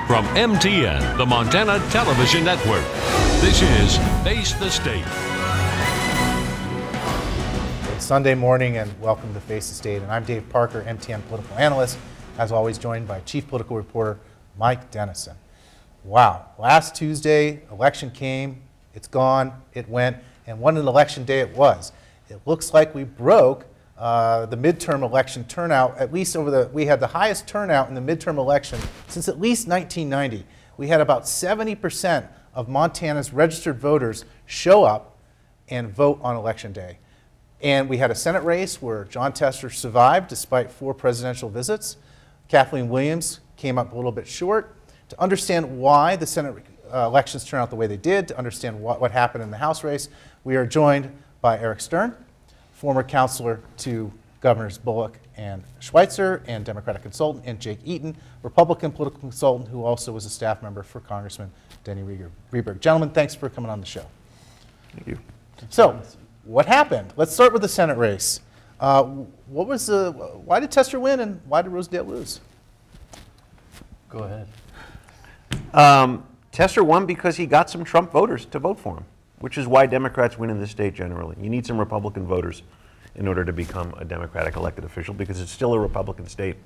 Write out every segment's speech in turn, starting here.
From MTN, the Montana Television Network, this is Face the State. It's Sunday morning and welcome to Face the State. And I'm Dave Parker, MTN political analyst, as always joined by Chief Political Reporter Mike Dennison. Wow, last Tuesday, election came, it's gone, it went, and what an election day it was. It looks like we broke the midterm election turnout, at least we had the highest turnout in the midterm election since at least 1990. We had about 70% of Montana's registered voters show up and vote on election day. And we had a Senate race where Jon Tester survived despite 4 presidential visits. Kathleen Williams came up a little bit short. To understand why the Senate elections turned out the way they did, to understand what happened in the House race, we are joined by Eric Stern, former counselor to Governors Bullock and Schweitzer, and Democratic consultant, and Jake Eaton, Republican political consultant who also was a staff member for Congressman Denny Rehberg. Gentlemen, thanks for coming on the show. Thank you. So, what happened? Let's start with the Senate race. Why did Tester win and why did Rosedale lose? Go ahead. Tester won because he got some Trump voters to vote for him, which is why Democrats win in this state generally. You need some Republican voters in order to become a Democratic elected official because it's still a Republican state.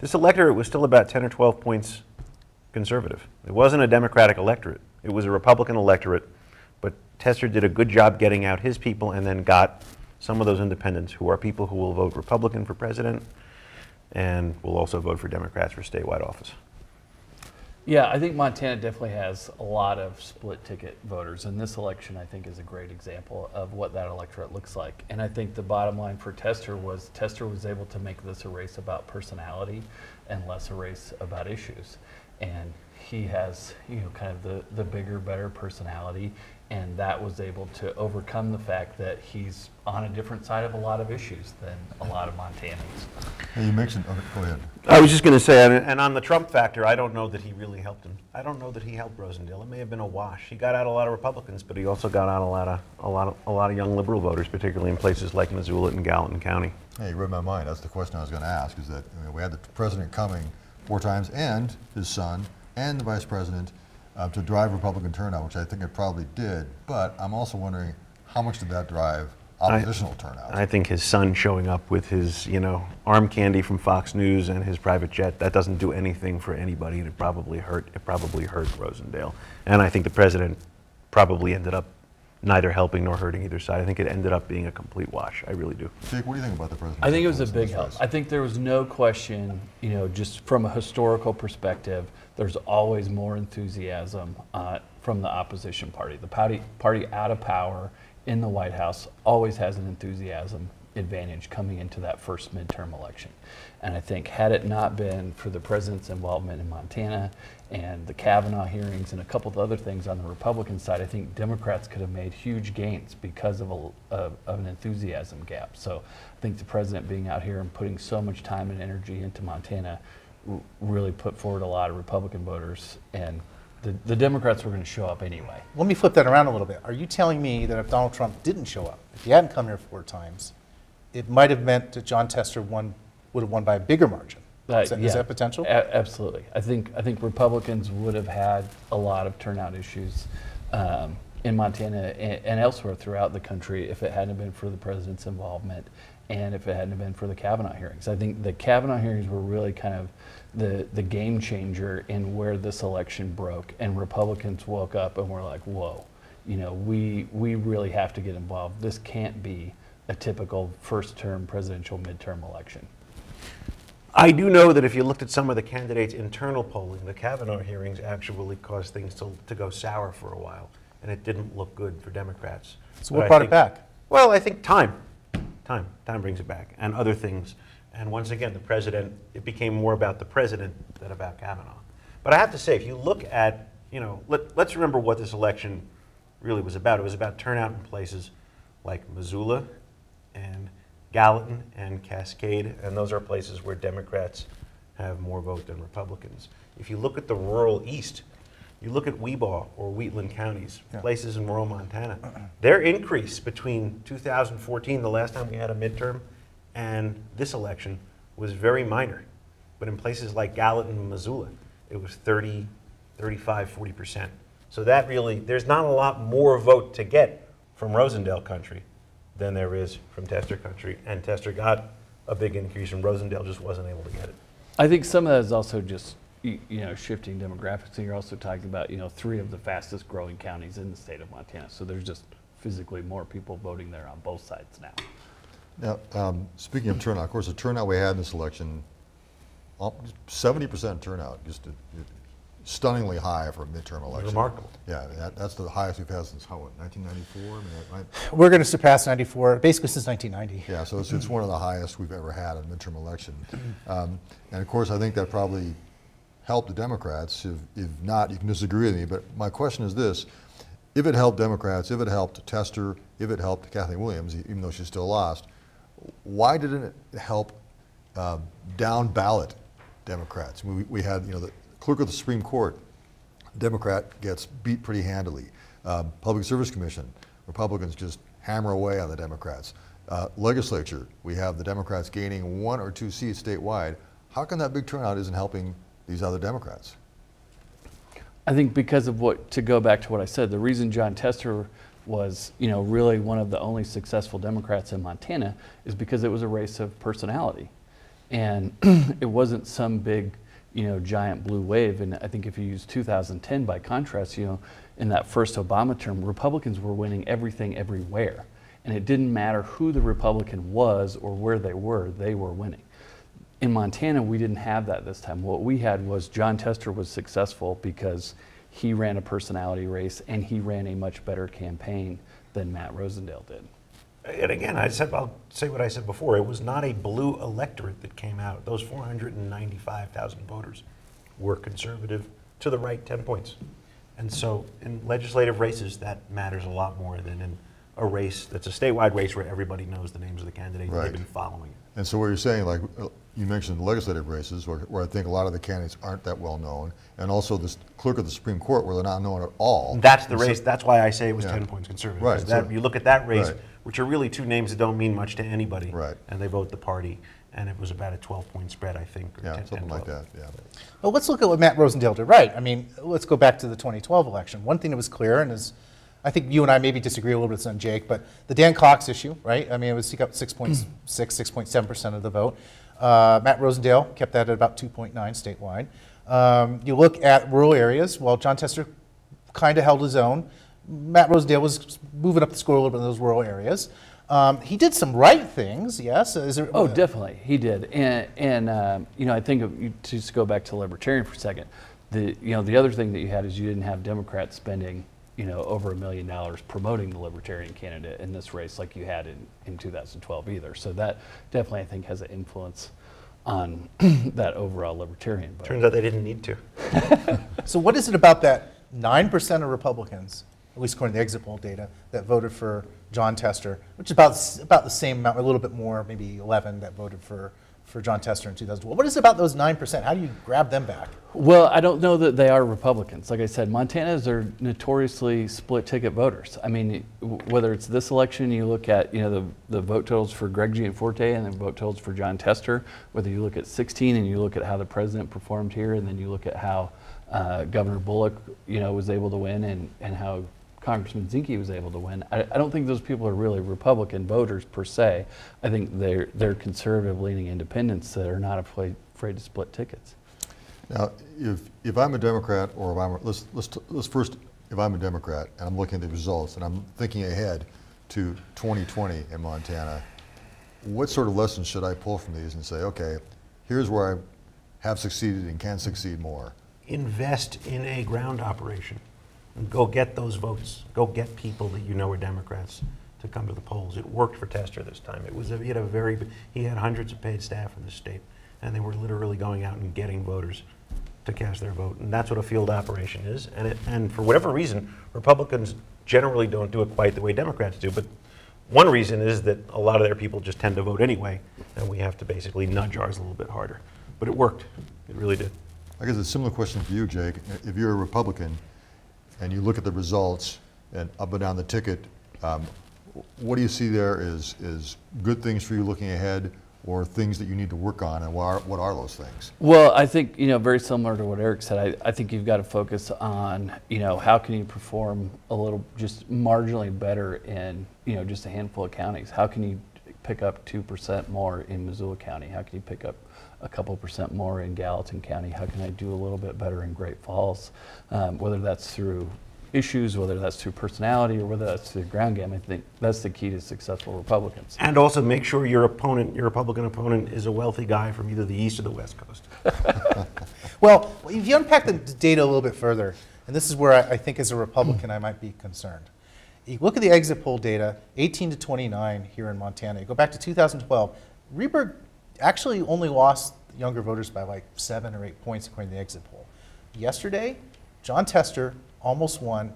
This electorate was still about 10 or 12 points conservative. It wasn't a Democratic electorate. It was a Republican electorate, but Tester did a good job getting out his people and then got some of those independents who are people who will vote Republican for president and will also vote for Democrats for statewide office. Yeah, I think Montana definitely has a lot of split ticket voters, and this election I think is a great example of what that electorate looks like. And I think the bottom line for Tester was able to make this a race about personality and less a race about issues. And he has, kind of the bigger, better personality, and that was able to overcome the fact that he's on a different side of a lot of issues than a lot of Montanans. Hey, you mentioned, okay, go ahead. I was just going to say, and on the Trump factor, I don't know that he really helped him. I don't know that he helped Rosendale. It may have been a wash. He got out a lot of Republicans, but he also got out a lot of young liberal voters, particularly in places like Missoula and Gallatin County. Hey, you read my mind. That's the question I was going to ask, is that we had the president coming 4 times and his son and the vice president to drive Republican turnout, which I think it probably did, but I'm also wondering how much did that drive oppositional turnout? I think his son showing up with his, arm candy from Fox News and his private jet, that doesn't do anything for anybody, and it probably hurt Rosendale. And I think the president probably ended up neither helping nor hurting either side. I think it ended up being a complete wash. I really do. Jake, what do you think about the president? I think it was a big help. I think there was no question, just from a historical perspective, there's always more enthusiasm from the opposition party. The party out of power in the White House always has an enthusiasm advantage coming into that first midterm election. And I think had it not been for the president's involvement in Montana and the Kavanaugh hearings and a couple of other things on the Republican side, I think Democrats could have made huge gains because of an enthusiasm gap. So I think the president being out here and putting so much time and energy into Montana really put forward a lot of Republican voters, and the Democrats were going to show up anyway. Let me flip that around a little bit. Are you telling me that if Donald Trump didn't show up, if he hadn't come here 4 times, it might have meant that Jon Tester would have won by a bigger margin? Is that potential? Absolutely. I think Republicans would have had a lot of turnout issues in Montana and elsewhere throughout the country if it hadn't been for the president's involvement and if it hadn't been for the Kavanaugh hearings. I think the Kavanaugh hearings were really kind of the game changer in where this election broke, and Republicans woke up and were like, whoa, we really have to get involved. This can't be a typical first-term presidential midterm election. I do know that if you looked at some of the candidates' internal polling, the Kavanaugh hearings actually caused things to go sour for a while, and it didn't look good for Democrats. So what brought it back? Well, I think time brings it back, and other things. And once again, the president, it became more about the president than about Kavanaugh. But I have to say, if you look at, let's remember what this election really was about. It was about turnout in places like Missoula and Gallatin and Cascade, and those are places where Democrats have more vote than Republicans. If you look at the rural East, you look at Weebaugh or Wheatland counties, places in rural Montana, their increase between 2014, the last time we had a midterm, and this election was very minor. But in places like Gallatin and Missoula, it was 30, 35, 40%. So that really, there's not a lot more vote to get from Rosendale country than there is from Tester country. And Tester got a big increase, and Rosendale just wasn't able to get it. I think some of that is also just shifting demographics, and you're also talking about 3 of the fastest growing counties in the state of Montana. So there's just physically more people voting there on both sides now. Now, speaking of turnout, of course, the turnout we had in this election, 70% turnout, just stunningly high for a midterm election. Remarkable. Yeah, that's the highest we've had since, 1994? I mean, We're going to surpass 94, basically since 1990. yeah, so it's one of the highest we've ever had in a midterm election. And of course, I think that probably helped the Democrats. If not, you can disagree with me, but my question is this. If it helped Democrats, if it helped Tester, if it helped Kathleen Williams, even though she still lost, why didn't it help down ballot Democrats? We had, the clerk of the Supreme Court, Democrat, gets beat pretty handily. Public Service Commission, Republicans just hammer away on the Democrats. Legislature, we have the Democrats gaining 1 or 2 seats statewide. How come that big turnout isn't helping these other Democrats? I think because of to go back to what I said, the reason John Tester was, really one of the only successful Democrats in Montana is because it was a race of personality. And it wasn't some big, giant blue wave. And I think if you use 2010 by contrast, in that first Obama term, Republicans were winning everything everywhere. And it didn't matter who the Republican was or where they were winning. In Montana, we didn't have that this time. What we had was John Tester was successful because he ran a personality race and he ran a much better campaign than Matt Rosendale did. And again, I'll say what I said before. It was not a blue electorate that came out. Those 495,000 voters were conservative to the right 10 points. And so in legislative races, that matters a lot more than in a race that's a statewide race where everybody knows the names of the candidates and Right. they've been following it. And so what you're saying, like you mentioned legislative races, where I think a lot of the candidates aren't that well known, and also this clerk of the Supreme Court, where they're not known at all. That's the race. That's why I say it was Yeah. 10 points conservative. Right, Because that, so- you look at that race, Right. which are really 2 names that don't mean much to anybody. Right. And they vote the party. And it was about a 12-point spread, I think. Or Yeah, 10, something 10, like 12. that, yeah. Well, let's look at what Matt Rosendale did right. I mean, let's go back to the 2012 election. One thing that was clear, and is, I think you and I maybe disagree a little bit on Jake, but the Dan Cox issue, right? I mean, he got 6.6, 6.7% of the vote. Matt Rosendale kept that at about 2.9 statewide. You look at rural areas, well, John Tester kind of held his own. Matt Rosendale was moving up the score a little bit in those rural areas. He did some right things, yes. Oh, definitely, he did. And I think to just go back to Libertarian for a second, the other thing that you had is you didn't have Democrats spending over $1 million promoting the Libertarian candidate in this race like you had in 2012 either. So that definitely, I think, has an influence on that overall Libertarian vote. Turns out they didn't need to. So what is it about that 9% of Republicans, at least according to the exit poll data, that voted for John Tester, which is about the same amount, a little bit more, maybe 11 that voted for John Tester in 2012. What is it about those 9%? How do you grab them back? Well, I don't know that they are Republicans. Like I said, Montanans are notoriously split ticket voters. I mean, whether it's this election, you look at the vote totals for Greg Gianforte and the vote totals for John Tester, whether you look at 16 and you look at how the president performed here, and then you look at how Governor Bullock was able to win and how Congressman Zinke was able to win. I don't think those people are really Republican voters per se. I think they're conservative-leaning independents that are not afraid to split tickets. Now, if I'm a Democrat, or if I'm let's first, if I'm a Democrat and I'm looking at the results and I'm thinking ahead to 2020 in Montana, what sort of lessons should I pull from these and say, okay, here's where I have succeeded and can succeed more? Invest in a ground operation. Go get those votes. Go get people that you know are Democrats to come to the polls. It worked for Tester this time. He had hundreds of paid staff in the state, and they were literally going out and getting voters to cast their vote. And that's what a field operation is. And for whatever reason, Republicans generally don't do it quite the way Democrats do. But one reason is that a lot of their people just tend to vote anyway, and we have to basically nudge ours a little bit harder. But it worked. It really did. I guess a similar question for you, Jake. If you're a Republican and you look at the results and up and down the ticket, what do you see there is good things for you looking ahead, or things that you need to work on, and what are those things? Well, I think, very similar to what Eric said, I think you've got to focus on, how can you perform a little, just marginally better in, just a handful of counties? How can you pick up 2% more in Missoula County? How can you pick up a couple % more in Gallatin County? How can I do a little bit better in Great Falls? Whether that's through issues, whether that's through personality, or whether that's through ground game, I think that's the key to successful Republicans. And also make sure your Republican opponent, is a wealthy guy from either the East or the West Coast. Well, if you unpack the data a little bit further, and this is where I think as a Republican I might be concerned. You look at the exit poll data, 18 to 29 here in Montana. You go back to 2012, Rehberg actually only lost younger voters by like 7 or 8 points according to the exit poll. Yesterday, John Tester almost won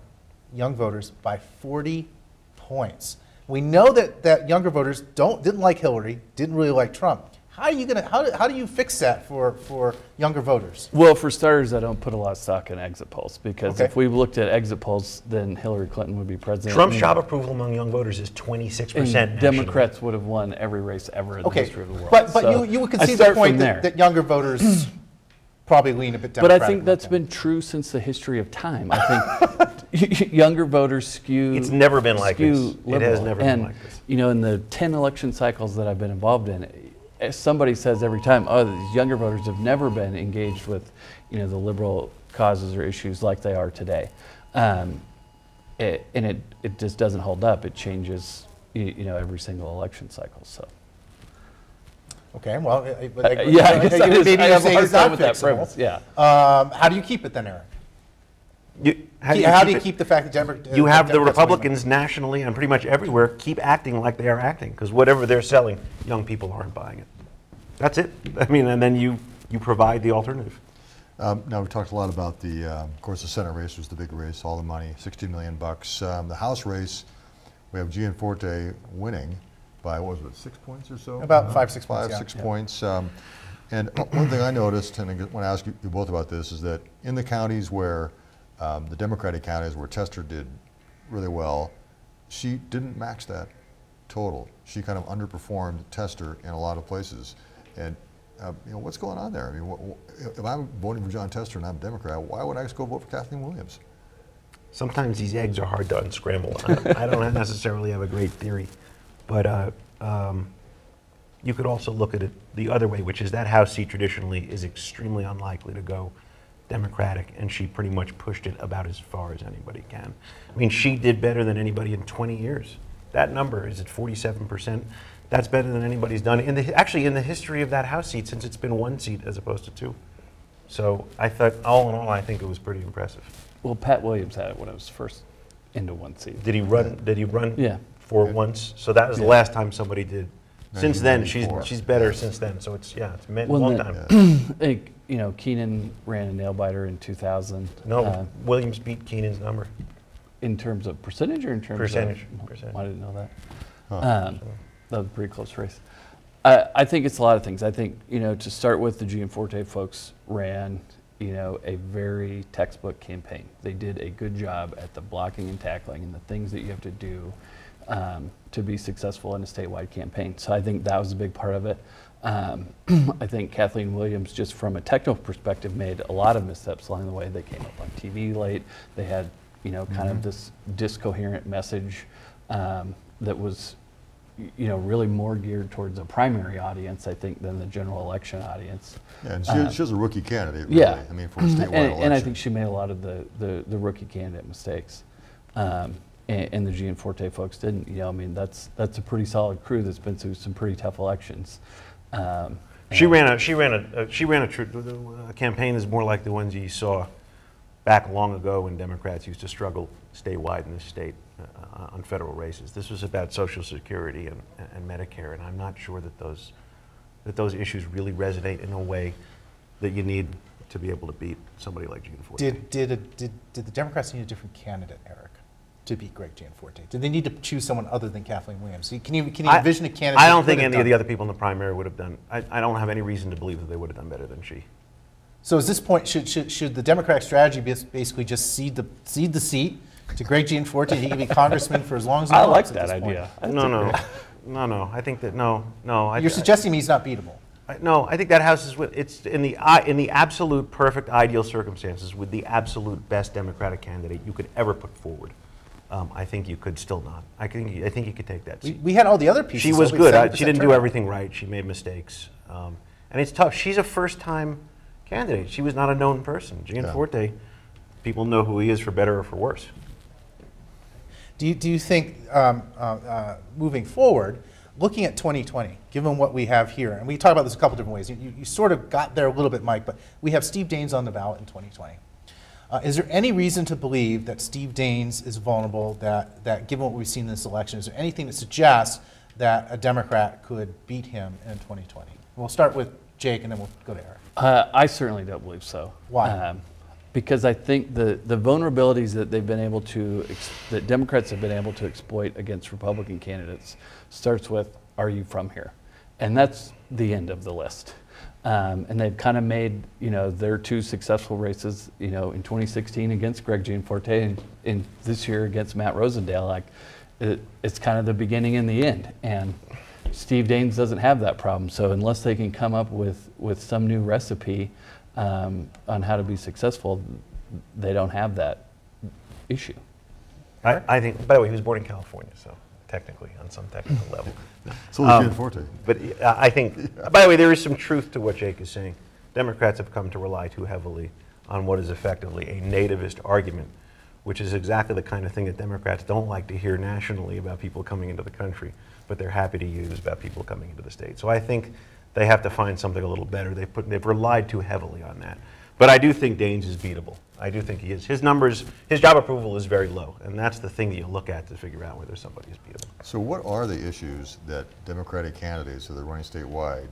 young voters by 40 points. We know that younger voters didn't like Hillary, didn't really like Trump. How do you fix that for younger voters? Well, for starters, I don't put a lot of stock in exit polls, because Okay. if we looked at exit polls, then Hillary Clinton would be president. Trump's job approval among young voters is 26%. And Democrats would have won every race ever in the Okay, history of the world. but So you would I concede the start point from there. that younger voters probably lean a bit But Democratic. I think that's been true since the history of time. I think younger voters skew. It's never been like this. skew It has liberal. never and, been like this. In the 10 election cycles that I've been involved in, somebody says every time, oh, these younger voters have never been engaged with, the liberal causes or issues like they are today. It just doesn't hold up. It changes, every single election cycle. So. Okay, well, Yeah, I guess I have a hard it's time not with that fixable. premise. Yeah. How do you keep it then, Eric? How do you keep the fact that Democrats? You have the Democrats win? Republicans nationally and pretty much everywhere keep acting like they are acting, because whatever they're selling, young people aren't buying it. That's it. I mean, and then you provide the alternative. Now, we talked a lot about of course, the Senate race was the big race, all the money, $60 million. The House race, we have Gianforte winning by, what was it, 6 points or so? About 5, 6 points, 5, yeah. 6 points. And one thing I noticed, and I want to ask you both about this, is that in the counties where, the Democratic counties where Tester did really well, she didn't match that total. She kind of underperformed Tester in a lot of places. And what's going on there? I mean, if I'm voting for John Tester and I'm a Democrat, why would I just go vote for Kathleen Williams? Sometimes these eggs are hard to unscramble. I don't necessarily have a great theory, but you could also look at it the other way, which is that House seat traditionally is extremely unlikely to go Democratic, and she pretty much pushed it about as far as anybody can. I mean, she did better than anybody in 20 years. That number is at 47%. That's better than anybody's done actually in the history of that House seat, since it's been 1 seat as opposed to 2. So I thought, all in all, I think it was pretty impressive. Well, Pat Williams had it when it was first into 1 seat. Did he run? Did he run? Yeah. For once. So that was the last time somebody did. Since then, 1994. she's better since then. So it's it's been a Well, long the- time. I think, Keenan ran a nail biter in 2000. No, Williams beat Keenan's number. In terms of percentage or in terms Percentage, of? percentage. I didn't know that. That was a pretty close race. I think it's a lot of things. I think, to start with, the Gianforte folks ran, a very textbook campaign. They did a good job at the blocking and tackling and the things that you have to do to be successful in a statewide campaign. So I think that was a big part of it. I think Kathleen Williams, just from a technical perspective, made a lot of missteps along the way. They came up on TV late. They had, kind of this discoherent message that was, really more geared towards a primary audience, I think, than the general election audience. Yeah, and she's a rookie candidate, really. Yeah. I mean, for a statewide election. And I think she made a lot of the rookie candidate mistakes. And the Gianforte folks didn't. That's a pretty solid crew that's been through some pretty tough elections. She ran a campaign that's more like the ones you saw back long ago when Democrats used to struggle statewide in this state on federal races. This was about Social Security and Medicare, and I'm not sure that those issues really resonate in a way that you need to be able to beat somebody like Gianforte. Did the Democrats need a different candidate, Eric, to beat Greg Gianforte? Did they need to choose someone other than Kathleen Williams? Can you envision a candidate? I don't that think could have any of the done- other people in the primary would have done. I don't have any reason to believe that they would have done better than she. So at this point, should the Democratic strategy be basically just cede the seat to Greg Gianforte? He can be congressman for as long as he I wants. like at that this point? idea. No. No. I think that no. You're suggesting he's not beatable. No, I think that House is it's in the absolute perfect ideal circumstances with the absolute best Democratic candidate you could ever put forward. I think you could still not. I think you could take that seat. We had all the other pieces. She was good. She didn't do everything right. She made mistakes, and it's tough. She's a first-time candidate. She was not a known person. Gianforte, people know who he is for better or for worse. Do you think moving forward, looking at 2020, given what we have here, and we talk about this a couple different ways. You sort of got there a little bit, Mike, but we have Steve Daines on the ballot in 2020. Is there any reason to believe that Steve Daines is vulnerable, that given what we've seen in this election, is there anything that suggests that a Democrat could beat him in 2020? We'll start with Jake and then we'll go to Eric. I certainly don't believe so. Why? Because I think the vulnerabilities that they've been able to, that Democrats have been able to exploit against Republican candidates starts with, are you from here? And that's the end of the list. And they've kind of made, their two successful races, in 2016 against Greg Gianforte and in this year against Matt Rosendale, like it's kind of the beginning and the end. And Steve Daines doesn't have that problem. So unless they can come up with some new recipe on how to be successful, they don't have that issue. I think, by the way, he was born in California, so technically, on some technical level. So was Gianforte. But I think, by the way, there is some truth to what Jake is saying. Democrats have come to rely too heavily on what is effectively a nativist argument, which is exactly the kind of thing that Democrats don't like to hear nationally about people coming into the country, but they're happy to use about people coming into the state. So I think they have to find something a little better. They've relied too heavily on that. But I do think Daines is beatable. I do think he is. His numbers, his job approval is very low, and that's the thing that you look at to figure out whether somebody is beatable. So what are the issues that Democratic candidates that are running statewide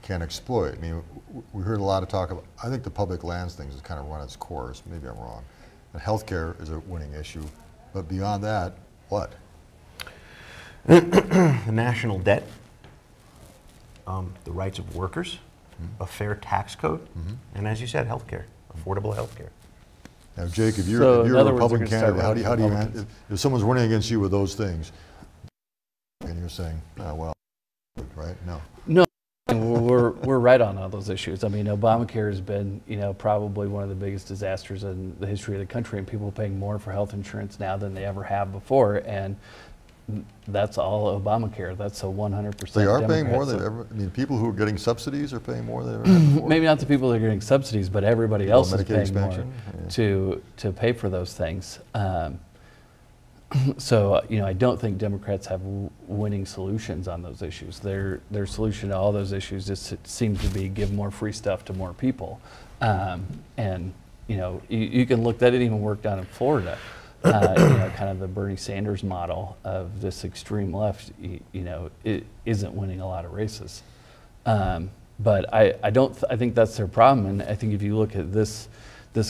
can exploit? I mean, we heard a lot of talk about, I think the public lands thing has kind of run its course, maybe I'm wrong. And healthcare is a winning issue, but beyond that, what? The national debt, the rights of workers, a fair tax code, and as you said, healthcare, affordable healthcare. Now, Jake, if you're a Republican candidate, how do you, if someone's running against you with those things, and you're saying, oh, well, right? No. No, we're right on all those issues. I mean, Obamacare has been, probably one of the biggest disasters in the history of the country, and people are paying more for health insurance now than they ever have before, and that's all Obamacare. That's a 100%. They are paying more than ever. I mean, people who are getting subsidies are paying more than ever before. Maybe not the people that are getting subsidies, but everybody else is paying expansion. More to pay for those things. So I don't think Democrats have winning solutions on those issues. Their solution to all those issues just seems to be give more free stuff to more people. And you can look. That didn't even work down in Florida. Kind of the Bernie Sanders model of this extreme left, it isn't winning a lot of races. But I think that's their problem. And I think if you look at this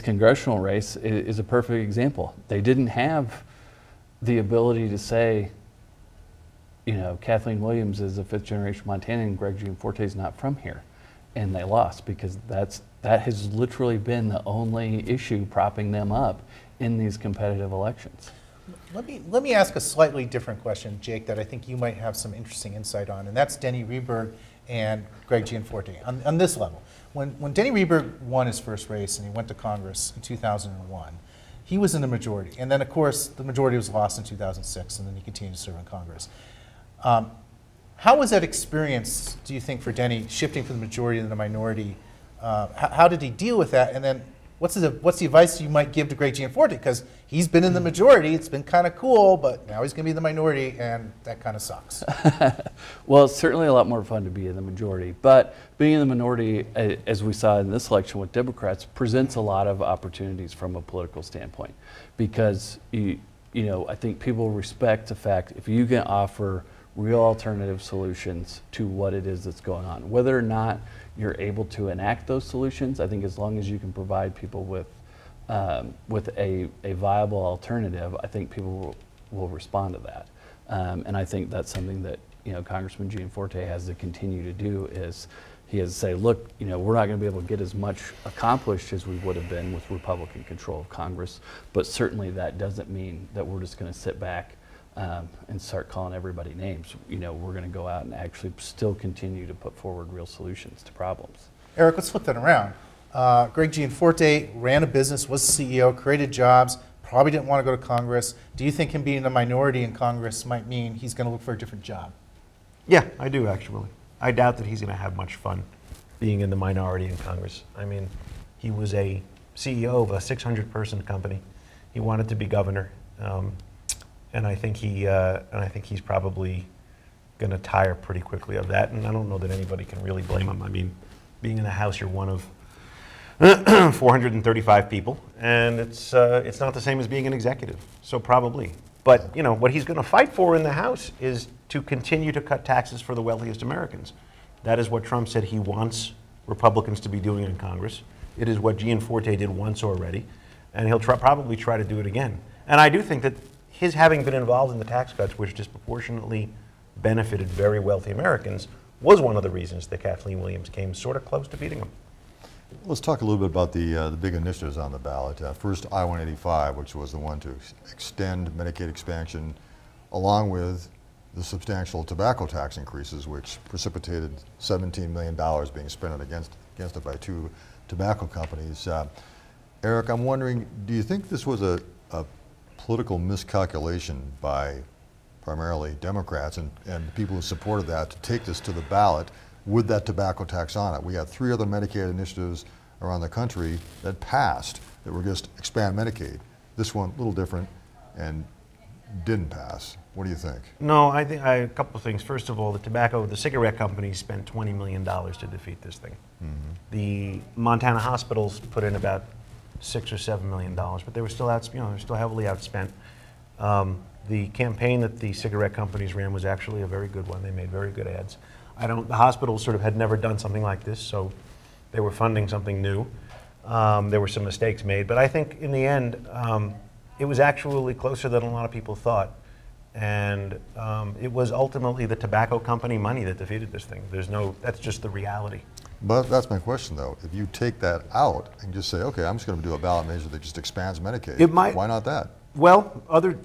congressional race, it is a perfect example. They didn't have the ability to say, Kathleen Williams is a fifth-generation Montanan and Greg Gianforte is not from here. And they lost because that has literally been the only issue propping them up in these competitive elections. Let me ask a slightly different question, Jake, that I think you might have some interesting insight on, and that's Denny Rehberg and Greg Gianforte on this level. When Denny Rehberg won his first race and he went to Congress in 2001, he was in the majority. And then, of course, the majority was lost in 2006, and then he continued to serve in Congress. How was that experience, do you think, for Denny, shifting from the majority to the minority? How did he deal with that? And then what's the advice you might give to Greg Gianforte? Because he's been in the majority, it's been kind of cool, but now he's going to be in the minority, and that kind of sucks. Well, it's certainly a lot more fun to be in the majority. But being in the minority, as we saw in this election with Democrats, presents a lot of opportunities from a political standpoint. Because, I think people respect the fact if you can offer real alternative solutions to what it is that's going on. Whether or not you're able to enact those solutions, I think as long as you can provide people with a viable alternative, I think people will respond to that. And I think that's something that Congressman Gianforte has to continue to do is he has to say, look, we're not going to be able to get as much accomplished as we would have been with Republican control of Congress, but certainly that doesn't mean that we're just going to sit back and start calling everybody names. You know, we're going to go out and actually still continue to put forward real solutions to problems. Eric, let's flip that around. Greg Gianforte ran a business, was CEO, created jobs, probably didn't want to go to Congress. Do you think him being a minority in Congress might mean he's going to look for a different job? Yeah, I do actually. I doubt that he's going to have much fun being in the minority in Congress. I mean, he was a CEO of a 600-person company. He wanted to be governor, and I think he's probably going to tire pretty quickly of that. And I don't know that anybody can really blame him. I mean, being in the House, you're one of 435 people, and it's not the same as being an executive. So probably. But you know what he's going to fight for in the House is to continue to cut taxes for the wealthiest Americans. That is what Trump said he wants Republicans to be doing in Congress. It is what Gianforte did once already, and he'll probably try to do it again. And I do think that his having been involved in the tax cuts, which disproportionately benefited very wealthy Americans, was one of the reasons that Kathleen Williams came sort of close to beating him. Let's talk a little bit about the big initiatives on the ballot. First, I-185, which was the one to extend Medicaid expansion, along with the substantial tobacco tax increases, which precipitated $17 million being spent against it by two tobacco companies. Eric, I'm wondering, do you think this was a political miscalculation by primarily Democrats and the people who supported that to take this to the ballot with that tobacco tax on it? We had 3 other Medicaid initiatives around the country that passed that were just expand Medicaid. This one, a little different, and didn't pass. What do you think? No, I think a couple of things. First of all, the cigarette companies spent $20 million to defeat this thing. Mm-hmm. The Montana hospitals put in about $6 or $7 million, but they were still they're still heavily outspent. The campaign that the cigarette companies ran was actually a very good one. They made very good ads. The hospitals sort of had never done something like this, so they were funding something new. There were some mistakes made, but I think in the end, it was actually closer than a lot of people thought. And it was ultimately the tobacco company money that defeated this thing. That's just the reality. But that's my question, though. If you take that out and just say, okay, I'm just going to do a ballot measure that just expands Medicaid, why not that? Well, other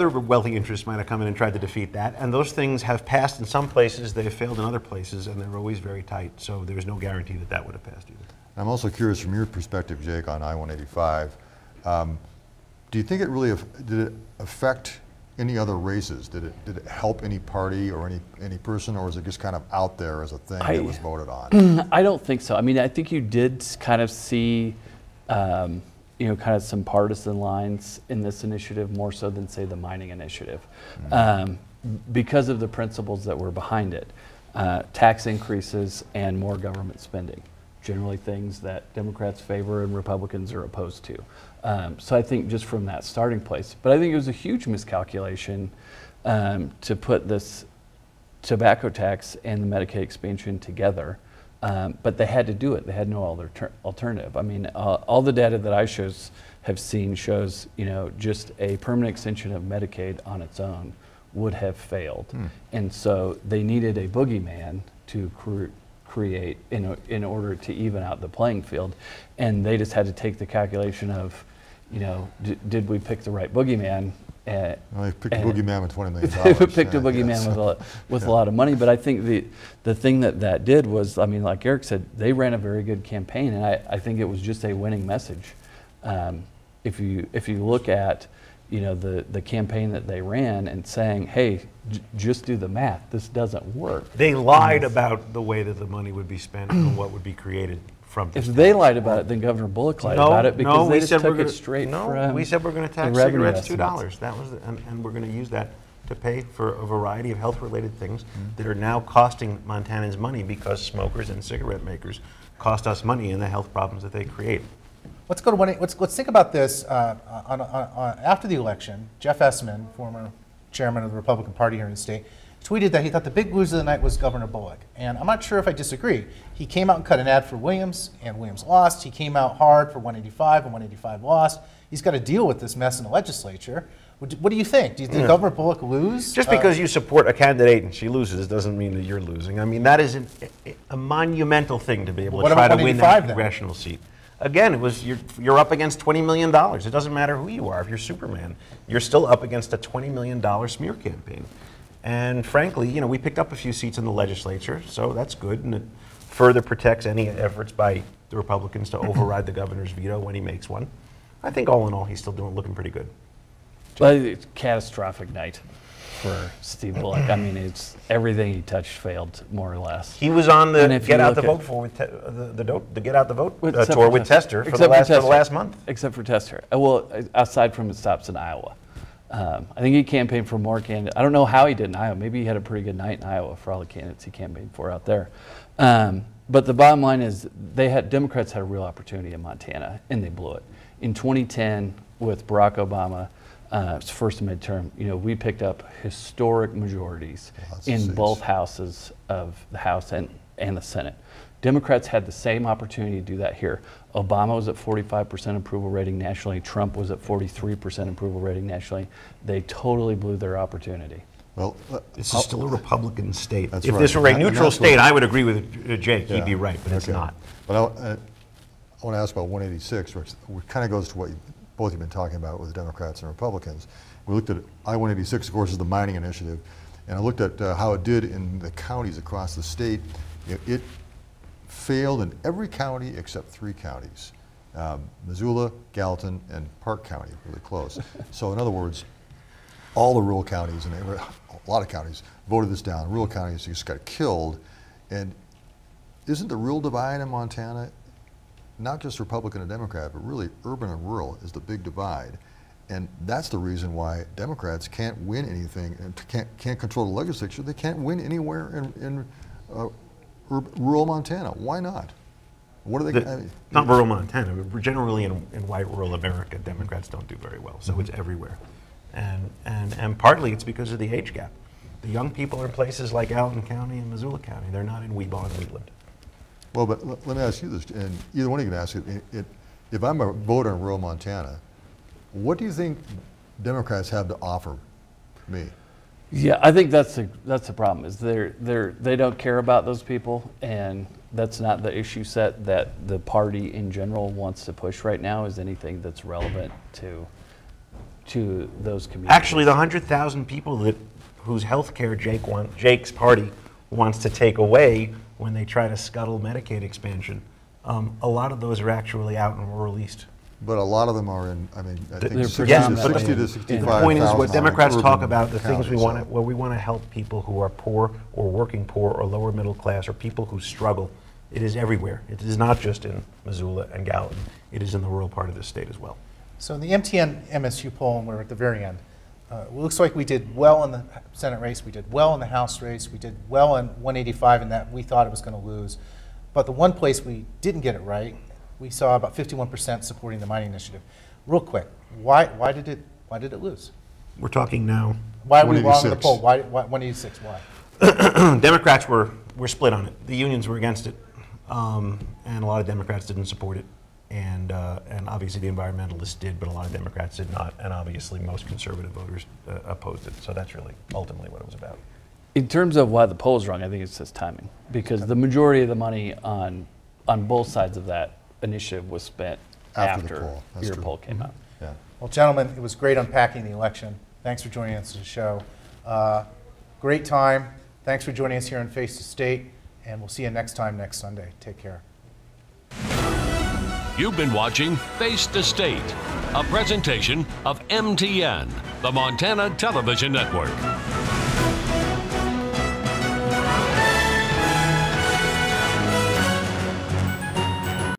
wealthy interests might have come in and tried to defeat that, and those things have passed in some places, they have failed in other places, and they're always very tight, so there's no guarantee that that would have passed either. I'm also curious from your perspective, Jake, on I-185, do you think it really, did it affect any other races? Did it help any party or any person, or was it just kind of out there as a thing that was voted on? I don't think so. I mean, I think you did kind of see kind of some partisan lines in this initiative, more so than, say, the mining initiative, because of the principles that were behind it. Tax increases and more government spending, generally things that Democrats favor and Republicans are opposed to. So I think just from that starting place, but I think it was a huge miscalculation to put this tobacco tax and the Medicaid expansion together. But they had to do it. They had no other alternative. I mean, all the data that I have seen shows, just a permanent extension of Medicaid on its own would have failed. And so they needed a boogeyman to create in order to even out the playing field. And they just had to take the calculation of, did we pick the right boogeyman? Well, they picked a boogeyman with $20 million. They picked a boogeyman with a lot of money, but I think the thing that did was, I mean, like Eric said, they ran a very good campaign, and I think it was just a winning message. If you look at the campaign that they ran and saying, hey, just do the math, this doesn't work. They lied about the way that the money would be spent and what would be created from this. If they lied about it, then Governor Bullock lied about it, because they just took it straight from we said we're going to tax cigarettes $2. That was, and we're going to use that to pay for a variety of health-related things that are now costing Montanans money, because smokers and cigarette makers cost us money in the health problems that they create. Let's go to let's think about this. After the election, Jeff Essman, former chairman of the Republican Party here in the state, tweeted that he thought the big loser of the night was Governor Bullock. And I'm not sure if I disagree. He came out and cut an ad for Williams, and Williams lost. He came out hard for 185, and 185 lost. He's got to deal with this mess in the legislature. What do you think? Do you think Governor Bullock lose? Just because you support a candidate and she loses doesn't mean that you're losing. I mean, that is a monumental thing to be able to try to win that congressional seat. again, it was you're up against $20 million. It doesn't matter who you are. If you're Superman, you're still up against a $20 million smear campaign. And frankly, you know, we picked up a few seats in the legislature, so that's good, and it further protects any efforts by the Republicans to override the governor's veto when he makes one. I think all in all, he's still looking pretty good. But it's a catastrophic night for Steve Bullock. I mean, it's everything he touched failed, more or less. He was on the And if Get you Out the look Vote for the Get Out the Vote Except tour for with Tester for the Except last month. Except for Tester. Well, aside from his stops in Iowa. I think he campaigned for more candidates. I don't know how he did in Iowa. Maybe he had a pretty good night in Iowa for all the candidates he campaigned for out there. But the bottom line is Democrats had a real opportunity in Montana, and they blew it. In 2010, with Barack Obama, it's first midterm, you know, we picked up historic majorities in both houses of the House and the Senate. Democrats had the same opportunity to do that here. Obama was at 45% approval rating nationally. Trump was at 43% approval rating nationally. They totally blew their opporporty. Well, This is still a Republican state. That's If right. this were a And neutral that's state, what- I would agree with Jake. He'd Yeah. be right, but it's Okay. not. But I want to ask about 186, which kind of goes to what both you've been talking about with Democrats and Republicans. We looked at I-186, of course, is the mining initiative, and I looked at how it did in the counties across the state. It failed in every county except 3 counties. Missoula, Gallatin, and Park County, really close. So in other words, all the rural counties, and a lot of counties, voted this down. Rural counties just got killed. And isn't the real divide in Montana, not just Republican and Democrat, but really urban and rural is the big divide. And that's the reason why Democrats can't win anything and can't control the legislature. They can't win anywhere in rural Montana. Why not? What are they? Not rural Montana, but generally in white rural America, Democrats don't do very well. So it's everywhere. And partly it's because of the age gap. The young people are in places like Allen County and Missoula County. They're not in Weeba and Wheatland. Well, but let me ask you this, and either one of you can ask it. If I'm a voter in rural Montana, what do you think Democrats have to offer me? Yeah, I think that's the problem. Is they don't care about those people, and that's not the issue set that the party in general wants to push right now. Is anything that's relevant to those communities? Actually, the 100,000 people whose health care Jake's party wants to take away when they try to scuttle Medicaid expansion, a lot of those are actually out in rural East. But a lot of them are in, I mean, I think They're 60 predominantly to in- 65,000. The point is, what Democrats talk about, the things counties, where we want to help people who are poor or working poor or lower middle class or people who struggle. It is everywhere. It is not just in Missoula and Gallatin. It is in the rural part of the state as well. So in the MTN MSU poll, and we're at the very end, it looks like we did well in the Senate race, we did well in the House race, we did well in 185 in that we thought it was going to lose. But the one place we didn't get it right, we saw about 51% supporting the mining initiative. Real quick, why did it lose? We're talking now. Why are we wrong in the 186. poll? Why 186? Why? Democrats were split on it. The unions were against it, and a lot of Democrats didn't support it. And obviously the environmentalists did, but a lot of Democrats did not, and obviously most conservative voters opposed it. So that's really ultimately what it was about. In terms of why the poll's wrong, I think it's just timing, because the majority of the money on both sides of that initiative was spent After the after poll. That's your true. poll came out. Yeah. Well, gentlemen, it was great unpacking the election. Thanks for joining us on the show. Great time. Thanks for joining us here on Face the State, and we'll see you next time next Sunday. Take care. You've been watching Face the State, a presentation of MTN, the Montana Television Network.